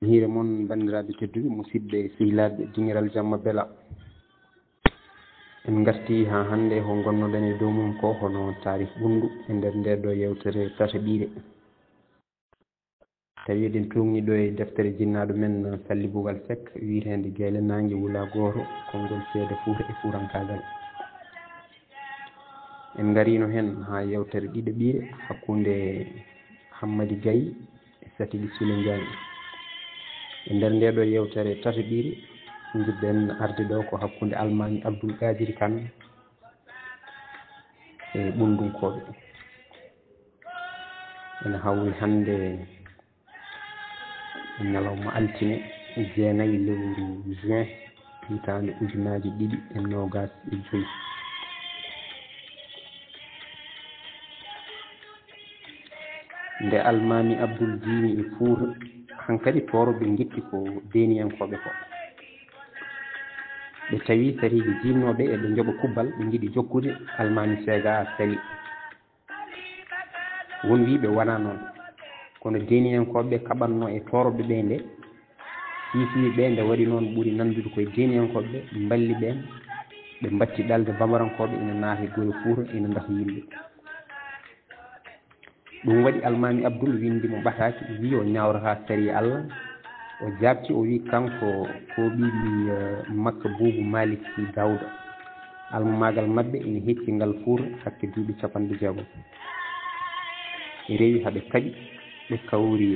hiire mon bandiraɓe tedduɓe musidɓe sehilaɓe dingiral jamma bela en garti ha hande ho gonnoɗen e dow mum ko hono tarih ɓundu e nder ndeɗo yewtere tata ɓiire tawi eɗen tugni ɗo e deftere jinnaɗo men Salli Boubacar Seck wiitede Gueyle Nangue Wula Goto konngol seede Fouta e Fuurankagal en garino hen ha yewtere ɗiɗo ɓiire hakkude Hammady Gaye e Satili Soule Ndiaye e nder ndeɗo yewtere tata ɓiire jiɗɗen arde ɗo ko hakkude Almami Abdoul Kadiri Kane e ɓundunkoɓe ene hawri hande ñalawma altine 9 lewru juin hitande 2025 nde Almami Abdoul jimi e Fouta hankkadi toroɓe guitti ko deniyankoɓe ko ɓe tawi sariji jinnoɓe eɓe jooɓa kubbal ɓe jiiɗi jokkude Almami Séga Sali won wiɓe wona noon kono deniyankoɓe kaɓanno e toroɓe ɓe nde sifiɓe nde waɗi noon ɓuuri nandude koye deniyankoɓe ɓe balli ɓen ɓe batti ɗalde bamarankoɓe ina naati Gueule Fouta ina dafa yimɓe ɗum waɗi Almami Abdoul windi mo ɓataki wi o ñawrata sari Allah o jabti o wi kanko ko ɓiɓi Makka Boubou Malick Sy Daouda almamagal mabɓe ina hecci ngal Fouta hakke duuɓi 60 e rewi haaɓe kaaƴi ɓe kawri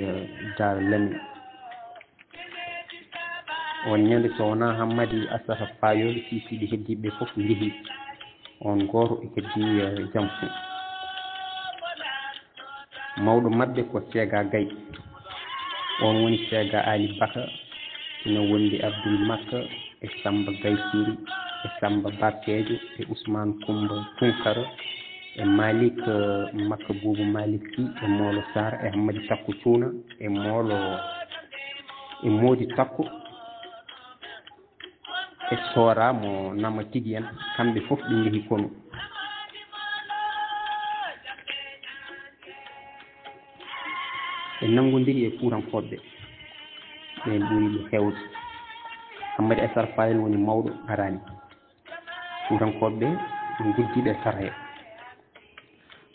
Daara Lami on ñande so wona Hammady Assata Fayoɓe siisiɓe heddiɓe foof jeehi on goto e heddi Jamfu mawɗo mabɓe ko Séga Gaye on woni Séga Ali Baka ina wondi Abdoul Makka e Samba Gaye Siri e Samba Bakkejo e Ousmane Coumba Tounkara e Malick Makka Boubou Malick Sy e Molo Sarr e Hammady Takko Cuuna e Mody Takko e Sora mo Nama Tigui en kamɓe foof ɓe jeehi Konu ɓe nangodiri e Fuurankoɓe ɓen ɓuriɓe hewde Hammady Assata Fayel woni mawɗo arani Fuurankoɓe ɓe guddiɓe sara he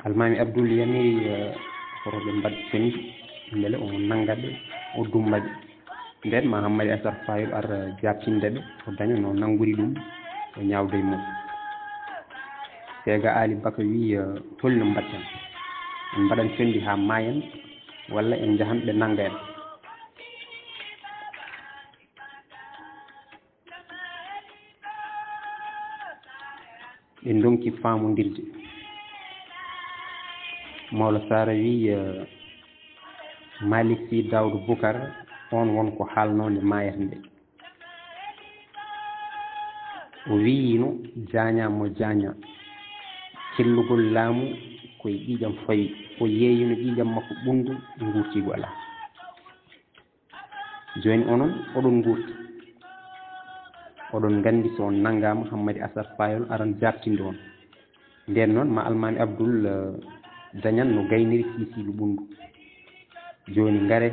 Almami Abdoul yamiri horoɓe mbadde condi beele o nanggaɓe o dummaɓe nden ma Hammady Assata Fayel ar jabtindeɓe o daña no nangguri ɗum o ñawda e mum Séga Ali Baka wi holno mbatten en mbaɗan condi ha mayen walla en jahan ɓe nangga en ɓe donki famodirde Mawla Sara wi Malick Sy Daouda Boucar on wonko haalnode mayata nde o wiyino jañamo jaña cellugol laamu koye ƴiƴam fawi o yeeyino ƴiƴam makko ɓundu gurtigo ala joni onon oɗon gurti oɗon gandi so on nanggama Hammady Assata Fayol aran jabtinde on nden noon ma Almami Abdoul dañan no gayniri siisiɓe ɓundu joni gaare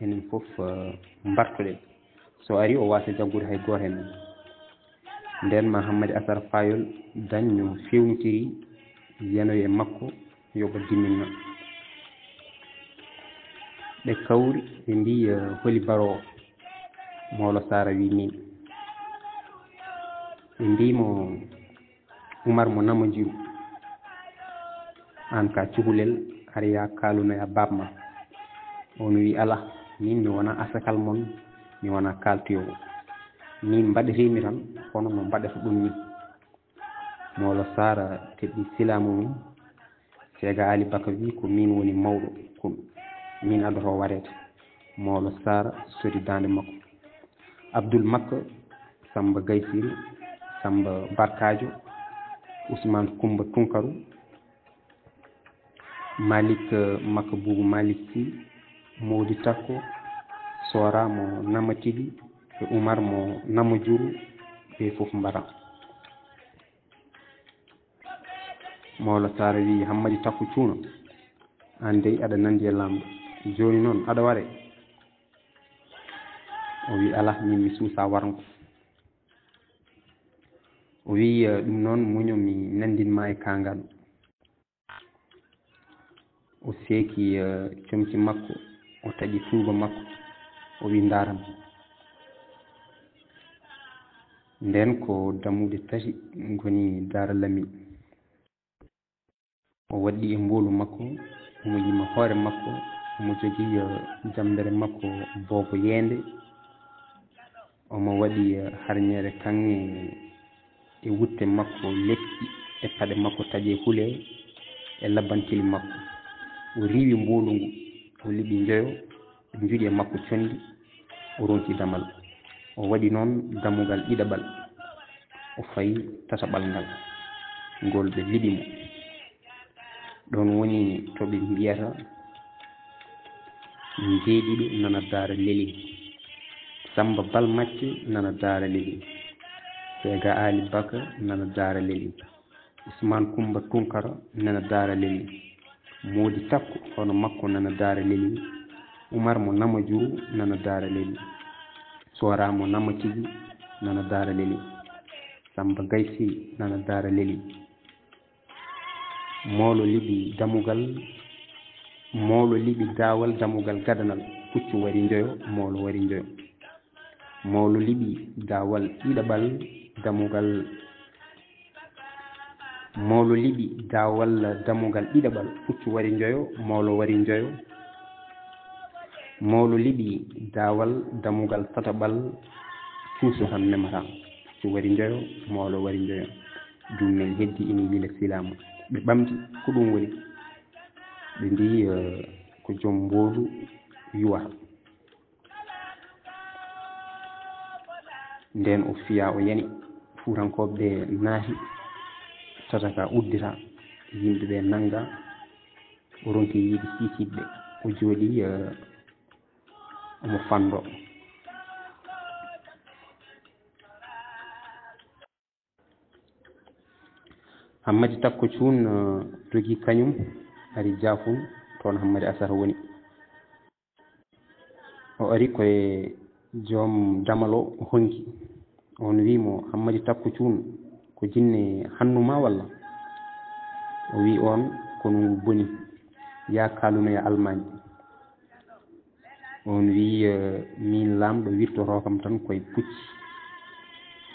enen foof mbartoɗen so ari o wasa jaggude hay goto hen nden ma Hammady Assata Fayol dañ no fewnitiri yanoyo e makko yoɓa dimminno ɓe kawri ɓe mbi holi baro o Mawla Sara wi min ɓe mbimo Oumar mo Nama Djiru an ka cukalel aɗa ya kalunoya babma on wi ala min mi wona asakal moon mi wona kaltoyowo min mbaɗetemi tan kono no mbaɗata ɗum ni Mawla Sara teɓi silamu mum Séga Ali Baka wi ko min woni mawɗo ko min adoto warede Mawla Sara sodi dande makko Abdoul Makka Samba Gaye Siri Samba Barkadio Ousmane Coumba Tunkaru Malick Makka Boubou Malick Sy Mody Takko Sora mo Nama Tigui e Oumar mo Nama Diourou ɓe foof mbara Mawla Sara wi Hammady Takko Cuuna an dey aɗa nandi e lamɗo joni noon aɗa waɗe o wi ala min mi suusa warngo o wi ɗum noon muño mi nandinma e kangal o seeki comci makko o taƴi tuuba makko o wi ndaram nden ko dammude tati goni Daara Lamin o waɗɗi e mboolu makko omo yima hoore makko omo jogii jambere makko boobo yeende omo waɗi harñere kanŋe e wutte makko lekki e paɗe makko taƴe hule e labbantili makko o riiwi mboolu ngu o liɓi njoyo ɓe juuɗi e makko condi o ronki damal o waɗi noon dammugal ɗiɗaɓal o fayi tataɓal ngal ngol ɓe liɓi mo ɗon woni to ɓe mbiyata jeeɗiɗo nana Daara Leli Samba Balmacce nana Daara Leli Sega Ali Baka nana Daara Leli Ousmane Coumba Tunkara nana Daara Leli Modi Takko hono makko nana Daara Leli Oumar mo Nama Diourou nana Daara Leli Sora mo Nama Tigi nana Daara Leli Samba Gaysi nana Daara Leli Mawlo liɓi daawal dammugal gadanal puccu wari njoyo Mawlo wari njoyo Mawlo liɓi daawal ɗiɗaɓal dammugal ɗiɗaɓal puccu wari njoyo Mawlo wari njoyo Mawlo liɓi daawal dammugal tataɓal cuuso tan memata puccu wari njoyo Mawlo wari njoyo ɗum men heddi ina yila silama ɓe ɓamdi ko ɗum woni ɓe mbi ko joom mboolu yuwata nden o fiya o yani fuurankoɓe ɓe naati tata ka uddita yimɓe ɓe nanga o ronki yiide siisiɓɓe o jooɗi omo fando Hammadi Takko Cuun jogii kañum ari Diafum toon Hammadi Asara woni o ari koye joom damal o honki on wimo Hammadi Takko Cuun ko jinne hannuma walla o wi on kono ngu boni ya kalunoya almañi on wi min lamɗo wirtoto kam tan koye pucci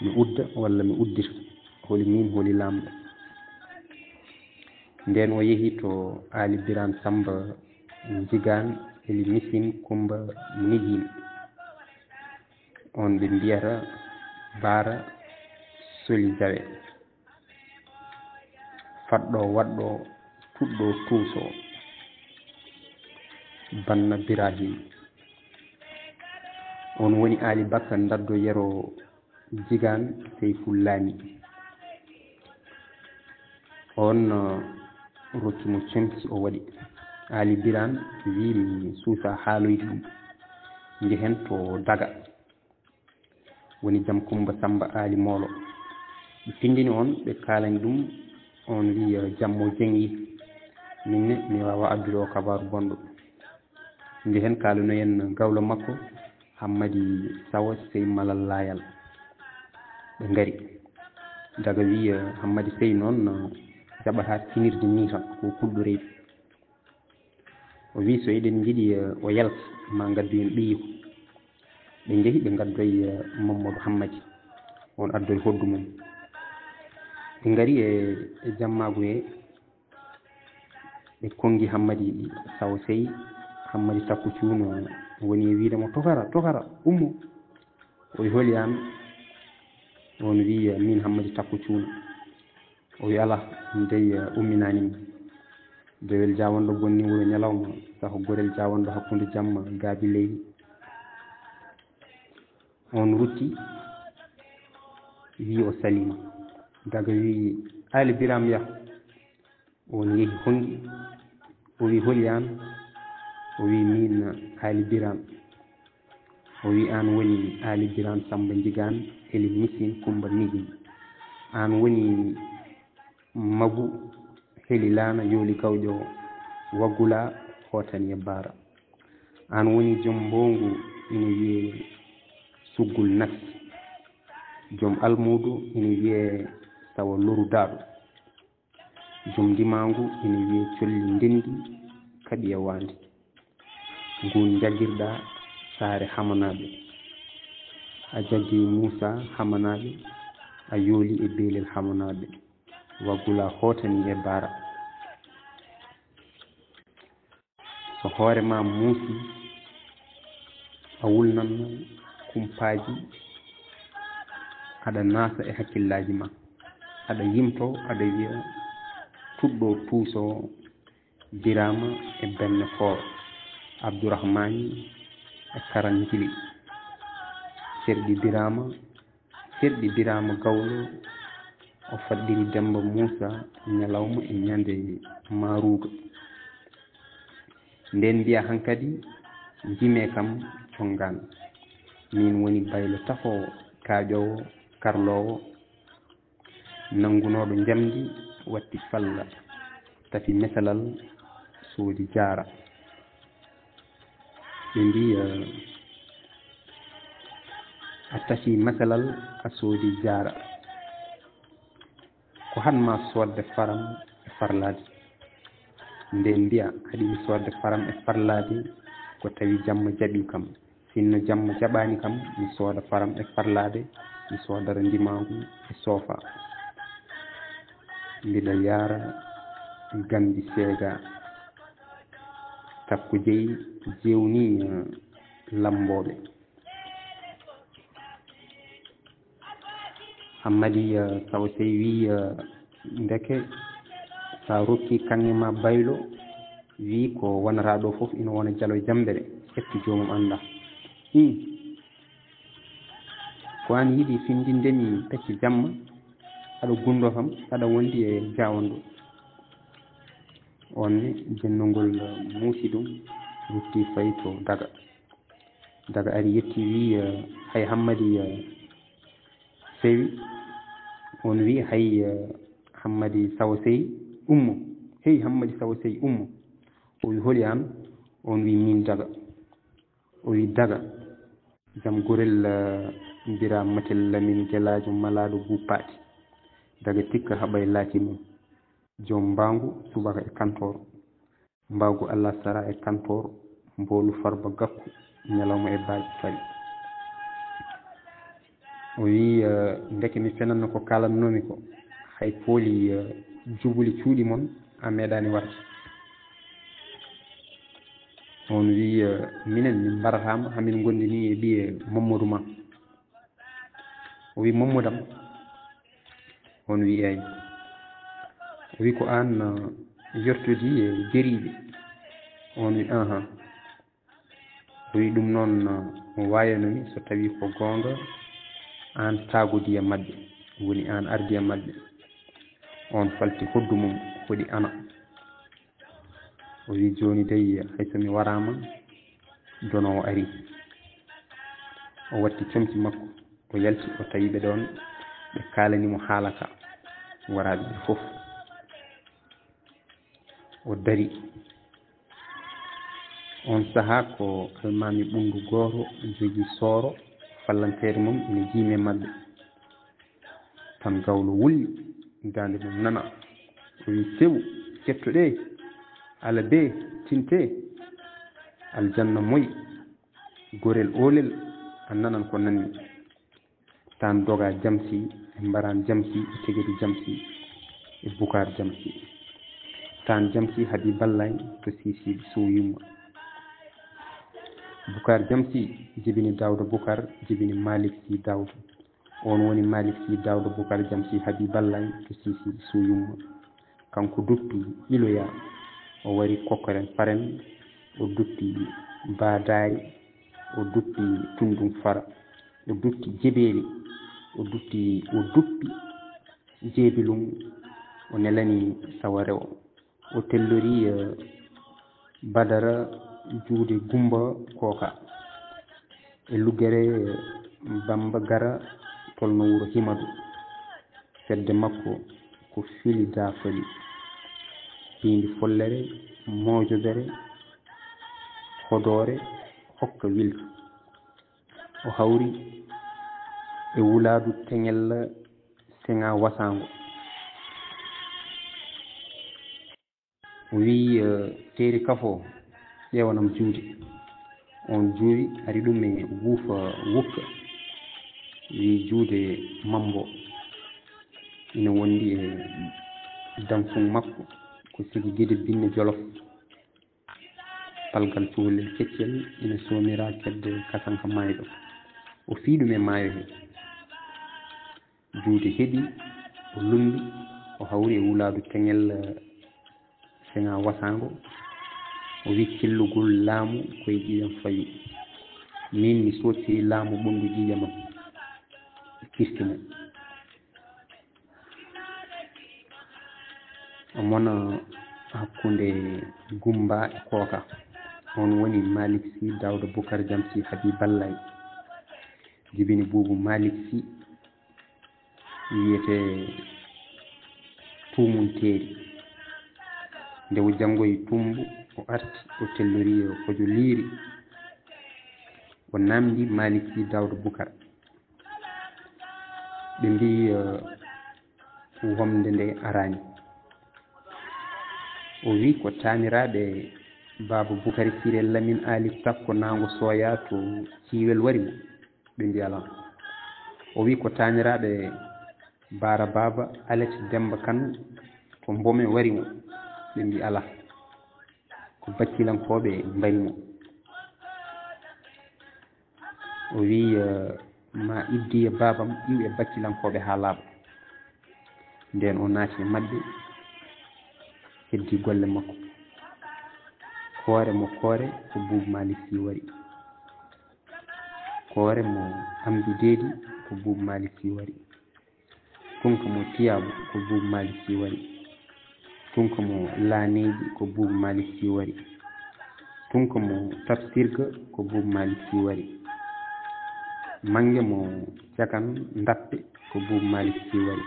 mi udda walla mi uddita holi min holi lamɗo nden o yehi to Ali Birane Samba Jigane eli Missine Coumba Nigine on ɓe mbiyata Baara Soli Jawe faɗɗo waɗɗo puɗɗo tuuso Banna Birahim on woni Ali Bakka daddo yero Jigane Seyful Lami on rokkimo comci o waɗi Ali Birane wi mi suusa haaloyde ɗum njehen to Daga woni Jam Coumba Samba Ali Molo ɓe pindini on ɓe kalani ɗum on wi jammo jengi minne mi wawa addude o kabaru bonɗo njehen kalanoyen gawlo makko Hammadi Sawa Sey Malal Layal ɓe ngari Daga wi Hammadi Sey noon jaɓata tinirde ni tan ko kulɗo reedu o wi so eɗen jiiɗi o yalta ma gaddu en ɓeyiku ɓe jeehi ɓe gaddoye Mamadou Hammadi on addoye hoddu mum ɓe ngari e jammagu he ɓe kongi Hammadi Sawa Sey Hammadi Takko Cuun woni e wiidemo tokara ummo o holi an on wi min Hammadi Takko Cuun o wi ala ndey umminanimi dewel Diawanɗo bonni wuro ñalawma saho gorel Diawanɗo hakkude jamma gaabi leydi on rutti wi o salima Daga wi Ali Birame Yah on yehi hongi o wi holi an o wi min Ali Birame o wi an woni Ali Birane Samba Jigane eli Missine Coumba Nigine an woni Magu heli laana yooli gawƴo waggula hotani e Baara an woni joom mbongu ina wiye suggol nafsi joom almuudu ina wiye tawa lorudaaɗo joom ndimangu ina wiye colli ndendi kadi e waandi ngun jaggirɗa saare hamanaɓe a jaggi Moussa hamanaɓe a yooli e beelel hamanaɓe waggula hootani e baara so hoorema muusi a wulnanno kumpaaji aɗa naasa e hakkillaji ma aɗa yimto aɗa wiya tuɗɗo tuuso Birama e benne fooro Abdourahmani e Karangili serɗi Birama gawlo o faddiri Demba Moussa ñalawma e ñande maaruga nden mbiya hankadi jime kam congan min woni baylo tafowo kaaƴowo karlowo nangunoɗo jamdi watti falla tafi mesalal soodi jaara ɓe mbi a tafi mesalal a soodi jaara ko hanma sodde faram e farlade nden mbiya haɗi mi sodde faram e farlade ko tawi jamma jaɓi kam sinno jamma jaɓani kam mi sooda faram e farlade mi soodara ndimangu e soofa mbiɗa yaara gandi seega takko jeyi jewni lamboɓe Hammadi taw sey wi ndeke sa rokki kanŋe ma baylo wi ko wonata ɗo fof ina wona jalo jambere ƴettu jomum anda ko an yiiɗi findindemi pecce jamma aɗa gundo kam aɗa wondi e jawanɗo onne jennugol muusi ɗum rutti fayi to daga ari yetti wi hay Hammadi sewi on wi hay Hammadi Sawo Sey ummo hey Hammadi Sawo Sey ummo o wi holi an on wi min daga o wi daga jam gorel mbira matel lamin gelajo malaɗo buppaati daga tikka haɓay laati mum joom mbangu subaka e kantor mbagu Allah sara e kantor mbolu farba gakku ñalawma e baaji fari o wi ndeke mi fenanno ko kalannomi ko hay pooli jubuli cuuɗi mon a meeɗani warde on wi minen min mbaratama hamin gondi ni e ɓiye Mamadou ma o wi Mamadou am on wi eyi o wi ko an yertodi e jeriɓe on wi o wi ɗum noon wayanomi so tawi ko gonga an tagodi e maɓɓe woni an ardi e maɓɓe on falti hoddu mum hoɗi ana o wi joni dey hay somi warama donowo ari o watti comci makko o yalti o tawiɓe ɗon ɓe kalanimo haalaka waraɓe ɓe fof o dari on saaha ko almami ɓundu goto jogui sooro fallantere mum ina jiime maɓɓe tan gawlo wulli dande mum nana o wi sewu kettoɗe ala be tinte aljanna moyi gorel olel a nanan ko nanmi tan doga jamsi e mbaran jamsi e tegedi jamsi e bukar jamsi tan jamsi haadi ballay to sisiɓe sowyumma bukar jamsi jibini Dawda Bukar jibini Malik Sy Dawda on woni Malik Sy Dawda Bukar jamsi haadi ballay to sisiɓe sowyumma kanko duppi iloya o wari Kokorel Paren o duppi Badari o duppi Tundum Fara o duppi Jebeli o duppi Jeebilum o nelani Saware o tellori Badara juude Gumba Kooka e Lugere Bamba Gara tolno wuro Himadu fedde makko ko fili daafali piindi follere moojodere hodore hokka wilta o hawri e wuladu teŋel seŋa wasango o wi teeri kafo ƴewanam juude on juuri ari ɗum e wuufa wukka wi juude mambo ina wondi e damfun makko ko sigi guide binne jolof palgal cuhlel keccel ina soomira kedde kasanka maayo ɗo o fii ɗum e maayo he juude heɗi o lumbi o hawri e wulaadu teŋel seŋa wasango o wi cillugol laamu koye ƴiyam fayu min mi sottiri laamu ɓonndu ƴiyamam kirti mum o mona hakkunde Gumba e Kooka on woni Malick Sy Daouda Boucar Diamsi Habiballay jibini Boubou Malick Sy wiyete tumunteeri nde o janngoyi tumbu o arti o tellori kojo liiri o namdi Malick Sy Daouda Boucar ɓe mbi womde nde arani o wi ko taaniraɓe Baba Boukary Siré Lamine Ali Takko nango soya to ciwel wari mo ɓe mbi ala o wi ko taaniraɓe Bara Baba Alet Demba Kane to mbome wari mo ɓe mbi ala ko bakkilankoɓe mbari mo o wi ma iddi e babam iw e bakkilankoɓe ha laaɓa nden o naati e maɓɓe heddi golle makko koore mo koore ko Boubou Malick Sy wari koore mo Amdi Deedi ko Boubou Malick Sy wari tunka mo Tiyabo ko Boubou Malick Sy wari tunka mo Laneji ko Boubou Malick Sy wari tunka mo Tafsirga ko Boubou Malick Sy wari mange mo Cakan Ndappe ko Boubou Malick Sy wari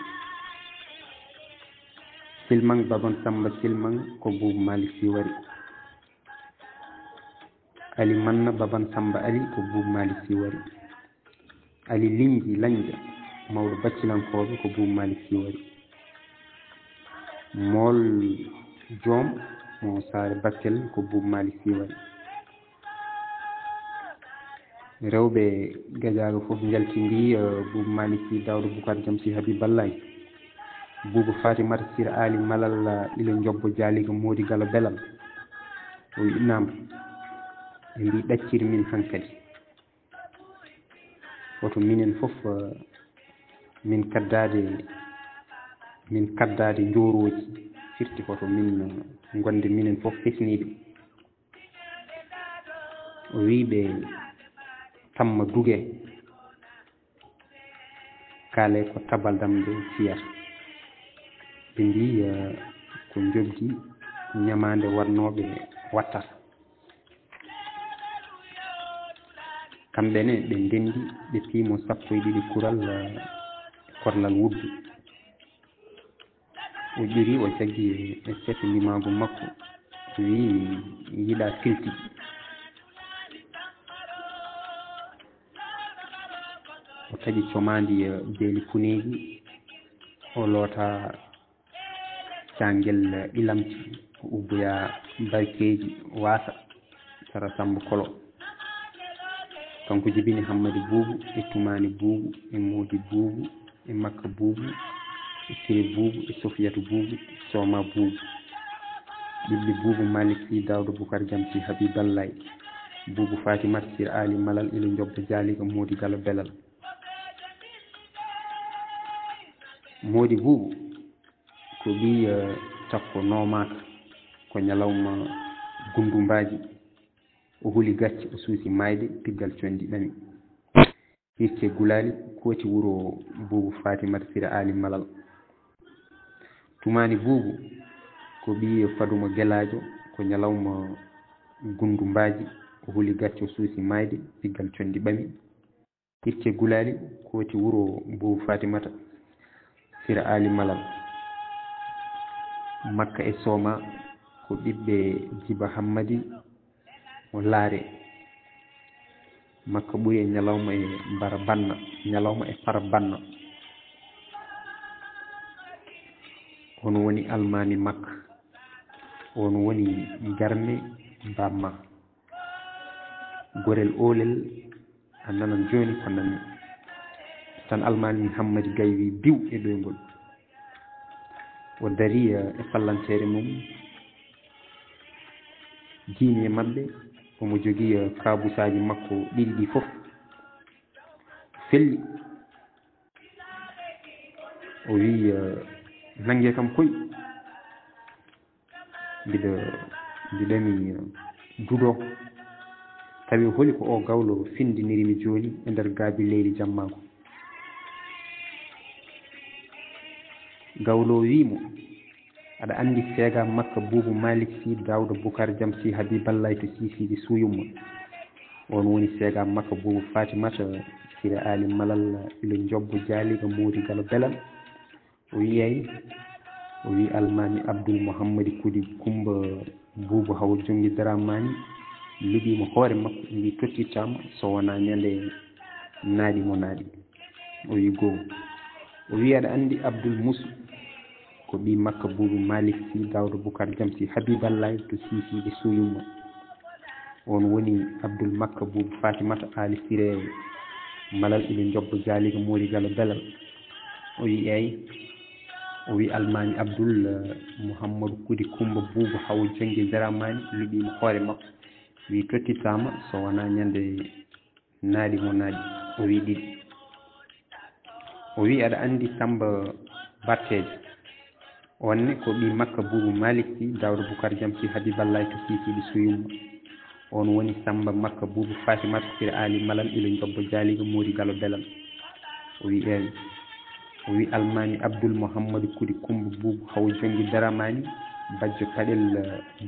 Silmang Baban Samba Silmang ko Boubou Malick Sy wari Ali Manna Baban Samba Ali ko Boubou Malick Sy wari Ali Lingi Lanja mawɗo baccilankoɓe ko Boubou Malick Sy wari Mool Joom mo Saare Bakel ko Boubou Malick Sy wari rewɓe Gadiaga fof jaltindi Boubou Malick Sy Daouda Boucar Diamsi Habiballay Boubou Fatimata Sir Ali Malal ilo jobbo jaaliga Modi Gallo Belal o innama ɓe mbi ɗacciri min hankadi woto minen fof min kaddade njoroji firti koto min gonde minen fof fesniɓe o wiɓe tamma dugue kaale ko tabaldam nde fiyata ɓe mbi ko jogdi ñamande wannoɓe wattata kamɓene ɓe ndendi ɓe piimo 12 kural korlal wuddu o ƴiri o jaggi e seeto limago makko o wi yiiɗa filti o taƴi comandi beeli puneji o loota cangel ilamti o ubboya barkeji waasa sara Samba Kolo kanko jibini Hammadi Boubou e Tumani Boubou e Modi Boubou e Makka Boubou e Siri Boubou e Sofiatou Boubou e Soma Boubou ɓiɓɓe Boubou Malick Sy Daouda Boucar Diamsi Habiballay Boubou Fatimata Sir Ali Malal ilo jobbo jaaliga Modi Gallo Belal Modi Boubou ko ɓi Takko Nomaka ko ñalawma Gundumbaji o huli gacce o suusi mayde piggal condi ɗami hirce gulali kooti wuro Boubou Fatimata Sir Ali Malal Tumani Boubou ko ɓi Faduma Guelajo ko ñalawma Gundumbaji o huli gacce o suusi mayde piggal condi ɓami hirce gulali kooti wuro Boubou Fatimata Sir Ali Malal Makka e Soma ko ɓiɓɓe Djiba Hammadi o laare makka ɓuri e ñalawma e mbara banna ñalawma e fara banna on woni almami makka on woni garme bamma gorel olel a nanan joni ko nanmi tan almami Hammadi Gaye wi biw e ɗoygol o dari e fallantere mum jiimi e maɓɓe omo jogii kabusaji makko ɗiɗi ɗi fof felli o wi nangue kam koy mbiɗami duɗo tawi holi ko o gawlo findinirimi joni e nder gaabi leydi jammako gawlo wimo aɗa andi seega makka Boubou Malick Sy Daouda Boucar Jam Sy Habiballay to Sisidi Suyumma on woni seega makka Boubou Fatimata Siré Ali Malal ilo jobbo jaaliga Mody Galo Belal o wiyay o wi almami Abdoul Mouhammadi Kudi Coumba Boubou Haw Jongi Dramani luɓimo hoore makko wi tottittama so wona ñande naaɗi mo naaɗi o wi goo o wi aɗa andi Abdoul Moussou ko ɓi makka Boubou Malick Sy Daouda Boucar Jam Sy Habiballay to Sisidi Suyumma on woni Abdoul makka Boubou Fatimata Ali Siré Malal ilo jobbo jaaliga Mody Galo Belal o wi eyyi o wi almami Abdoul Mouhammadou Kudi Coumba Boubou Haw Jongi Dramani luɓimo hoore makko wi tottitama so wona ñande naaɗi mo naaɗi o wi ɗiɗi o wi aɗa andi Samba Batteje onne ko ɓi makka Boubou Malick Sy Daouda Boucar Jam Sy Habiballay to Sisidi Suyumma on woni Samba makka Boubou Fatimata Siré Ali Malal ilo jobbo jaaliga Mody Galo Belal o wi eyyi o wi almami Abdoul Mouhammadou Kudi Coumba Boubou Haw Jongi Dramani bajjo kaɗel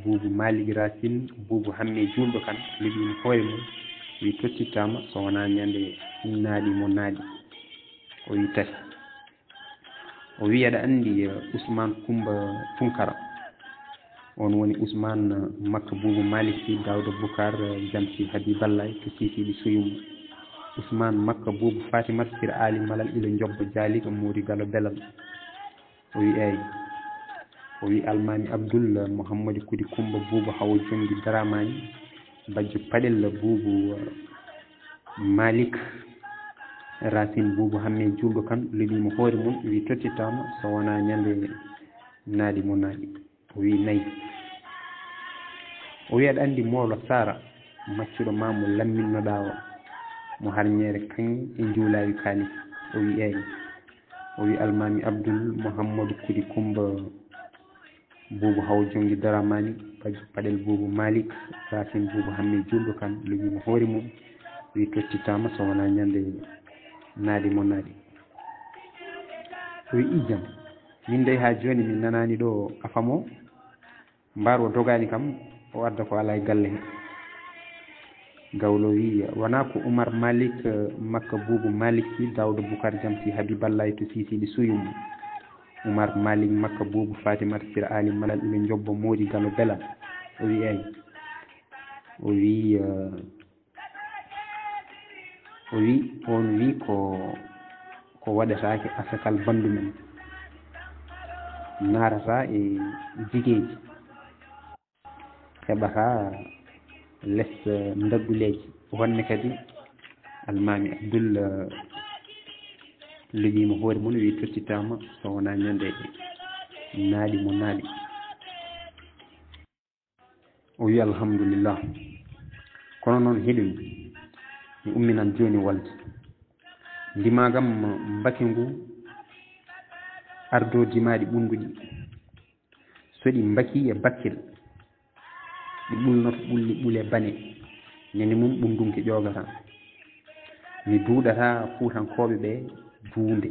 Boubou Malick Racine Boubou Hamme julɗo kan luɓimo hoore mum wi tottittama so wona ñande naaɗi mo naaɗi o wi tati o wi aɗa andi Ousmane Coumba Tounkara on woni Ousmane makka Boubou Malick Sy Daouda Boucar Jam Sy Habiballay to Sisidi Suyumma Ousmane makka Boubou Fatimata Siré Ali Malal ilo jobbo jaaliga Mody Galo Belal o wi eyyi o wi almami Abdoul Mouhammadi Kudi Coumba Boubou Haw Jongi Dramani bajjo paɗel Boubou Malick Racine Boubou Hamme julɗo kan luɓimo hoore mum wi tottitama so wona ñande naaɗi mo naaɗi o wi nayyi o wi aɗa andi Mawlo Sara maccuɗo ma mo lamminnoɗa o mo harñere kaŋ e juulawi kalis o wi eyyi o wi almami Abdoul Mouhammadou Kudi Coumba Boubou Haw Jongi Dramani bajjo paɗel Boubou Malick Racine Boubou Hamme julɗo kan luɓimo hoore mum wi tottitama so wona ñande naaɗi mo naaɗi o wi ijam min dey ha joni min nanani ɗo afamo mbar o dogani kam o adda ko ala e galle he gawlo wi wona ko Oumar Malick makka Boubou Malick Sy Daouda Boucar Jam Sy Habiballay to Sisidi Suyumma Oumar Malick makka Boubou Fatimata Siré Ali Malal ilo jobbo Mody Galo Belal o wi eyyi o wi on wi ko waɗetake asakal bandu men narata e jigueji heɓata less ndagguleji wonne kadi almami Abdoul luɓimo hoore mum wi tottitama so wona ñande naaɗi mo naaɗi o wi alhamdulillah kono noon heɗumi mi umminan joni walde ndimagam mbake ngu ardo dimaɗi ɓunduɗi soɗi mbaki e bakkil ɗi ɓulnoto ɓulli ɓuule bane nene mum ɓundunke ƴogata mi duuɗata fuutankoɓe ɓe duunde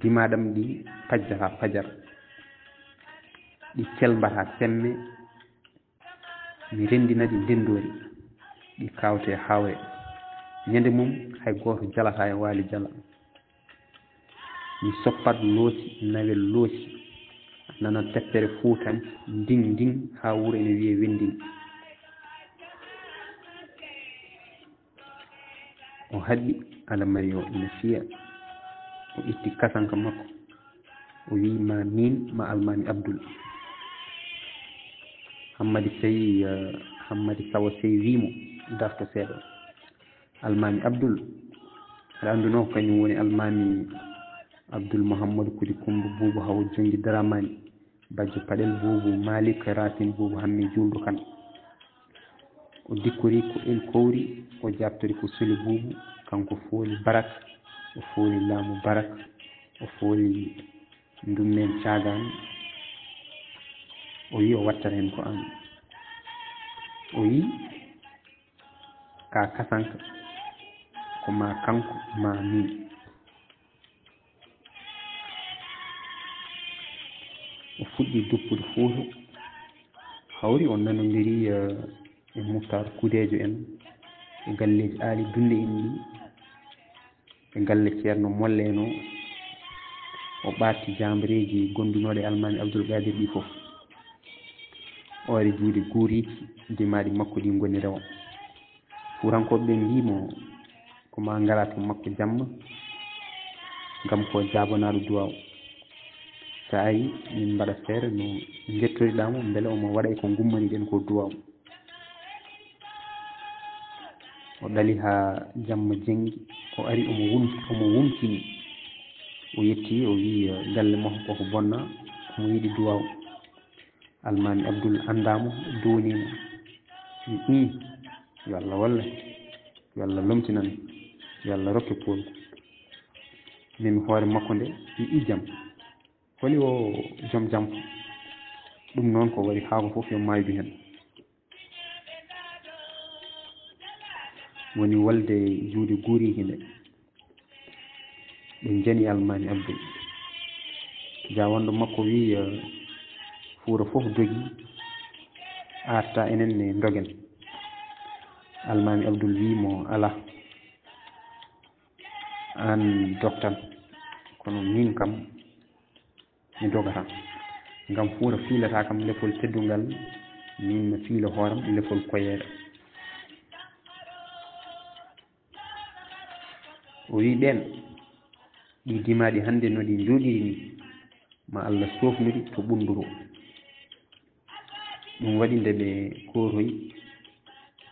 dimaɗam ɗi pajjata fajar ɗi celmbata semme mi rendina ɗi ndendori ɗi kawte hawre ñande mum hay goto jalata e waali jala mi soppat loosi nawel loosi nana teppere fuutan nding nding ha wuuro ene wiye wendin o haɗi alamari o ina fiya o itti kasanka makko o wi ma min ma almami Abdoul. Hammadi Sawa Sey wimo darto seeɗa almami Abdoul aɗa anduno ko kañum woni almami Abdoul Mouhammadou Kudi Kumba Boubou Hawa Jongi Dramani bajjo Paɗel Boubou Malik Racine Boubou Hammi Juldu Kane o dikkori ko El Kowri o jabtori ko Soli Boubou kanko fooli Barak o fooli laamu Barak o fooli ndummen Cagane o wi o wattata hen ko an o wi ka kasanka ko ma kanko ma min o fuɗɗi duppude Fouta hawri o nanodiri e Moutar Kudejo en e galleji Ali Dunde en ɗi e galle ceerno Molle en o ɓatti jambareji gondunoɗe almami Abdoul Gadir ɗi foof o ari juude guuriji dimaɗi makko ɗi goni rewo fuurankoɓe ɓe mbimo ko ma ngala to makko jamma gam ko jabonaɗo duwaw sa ari min mbaɗa feere no jettoriɗamo beele omo waɗay ko gummani ɗen ko duwaw o ɗali ha jamma jengi o ari omo wumtini o yetti o wi galle makko koko bonna omo yiiɗi duwaw almami Abdoul andamo donimo wi yo Allah walla yo Allah lomtinan yo Allah rokke polko mimi hoore makko nde wi jaam holi o joom jamko ɗum noon ko waɗi haako fof yo maydu hen woni walde juude guuriki nde ɓe jani almami Abdoul jawonɗo makko wi Fuura fof dogi arta enen ne dogen almami Abdoul wimo ala an dogtan kono min kam mi dogata ngam Fuura fiilata kam lefol teddungal min mi fiila hooram lefol koyere o wi ɓen ɗi dimaɗi hande no ɗi jooɗiri ni ma Allah sofniri to ɓunduro ɗum waɗi nde ɓe koroyi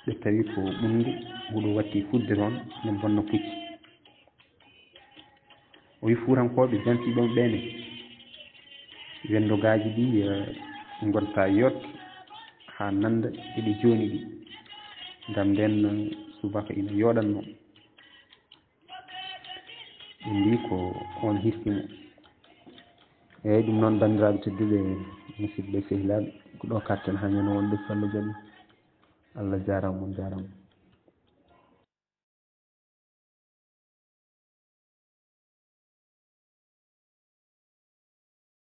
ɓe tawi ko ɓundu huɗo watti fudde toon ne bonna pucci o wi fuurankoɓe jantiɓon ɓene wendogaji ɗi gonta yot ha nanda eɗi joni ɗi ngam nden subaka ina yoɗanno ɓe mbi ko on hissimo eyyi ɗum noon bandiraɓe tedduɓe musidɓe sehilaɓe ko ɗo karten ha ñande wonde so Allah jaaɓi Allah jarama on jarama